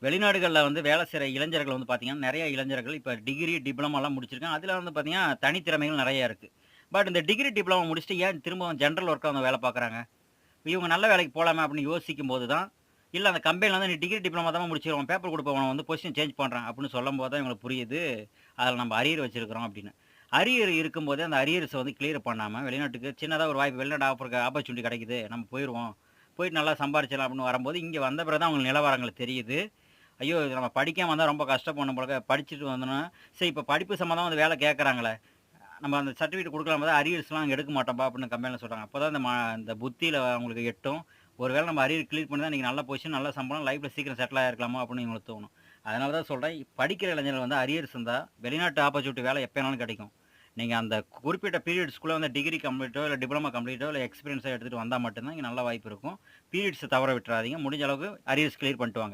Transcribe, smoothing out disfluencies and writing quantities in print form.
வெளிநாடுகள்ல வந்து வேலை செய்ற இளைஞர்கள் வந்து பார்த்தீங்கன்னா, நெறைய இளைஞர்கள் இப்ப டிகிரி, டிப்ளோமாலாம் முடிச்சிருக்காங்க. அதுல வந்து பார்த்தீங்கன்னா, தனித்திறமைகள் நெறைய இருக்கு. பட் இந்த டிகிரி, டிப்ளோமா முடிச்சுட்டு ஏன் திரும்பவும் ஜெனரல் ஒர்க்கா வந்து வேலை பார்க்குறாங்க? இவங்க நல்ல வேலைக்கு போலாமே அப்படின்னு யோசிக்கும்போது தான், இல்ல அந்த கம்பெனில வந்து நீ டிகிரி, டிப்ளோமா தாம்மா முடிச்சிருக்கோம். பேப்பர் குடுப்போம். உன்ன வந்து பொசிஷன் சேஞ்ச் பண்றேன் அப்படின்னு சொல்லும்போது தான் இவங்களுக்கு புரியுது, அதுல நம்ம அரியர் வச்சிருக்கிறோம் அப்படின்னு. அரியர் இருக்கும்போதே அந்த அரியர்ஸ வந்து கிளியர் பண்ணாம வெளிநாட்டுக்கு சின்னதா ஒரு வாய்ப்பு வெளிநாடு ஆப்பர்ச்சுனிட்டி கிடைக்குது. நம்ம போயிருவோம். போயிட்டு நல்லா சம்பாரிச்சிடலாம் அப்படின்னு வரும்போது, இங்க வந்த பிறகு தான் அவங்களுக்கு நிலவரங்கள் தெரியுது. ஐயோ! இது நம்ம படிக்காம வந்தா ரொம்ப கஷ்டப்படணும் போல இருக்கு. படிச்சுட்டு வந்தோம்னா, சரி இப்ப படிப்பு சம்மந்தமா வந்து வேலை கேட்கறாங்களே, நம்ம அந்த சர்டிஃபிகேட் குடுக்கலாம் பார்த்தா அரியர்ஸ்லாம் நாங்க எடுக்க மாட்டோம்பா அப்படின்னு கம்பெனில சொல்றாங்க. அப்பதான் இந்த புத்தியில அவங்களுக்கு எட்டும். ஒருவேளை நம்ம அரியர் கிளியர் பண்ணி தான் இன்னைக்கு நல்ல பொசிஷன், நல்ல சம்பளம், லைஃப்ல சீக்கிரம் செட்டில் ஆயிருக்கலாமோ அப்படின்னு இவங்களுக்கு தோணும். அதனால தான் சொல்றேன், படிக்கிற இளைஞர்கள் வந்து அரியர்ஸ் இருந்தா வெளிநாட்டு ஆப்பர்ச்சுனிட்டி வேலை எப்ப வேணாலும் கிடைக்கும். நீங்க அந்த குறிப்பிட்ட பீரியட்ஸ்க்குள்ள வந்து டிகிரி கம்ப்ளீட்டோ, இல்ல டிப்ளோமா கம்ப்ளீட்டோ, இல்ல எக்ஸ்பீரியன்ஸோ எடுத்துட்டு வந்தா மட்டும் தான் இங்க நல்ல வாய்ப்பு இருக்கும். பீரியட்ஸ தவற விட்டுறாதீங்க. முடிஞ்ச அளவுக்கு அரியர்ஸ் கிளியர் பண்ணிட்டு வாங்க.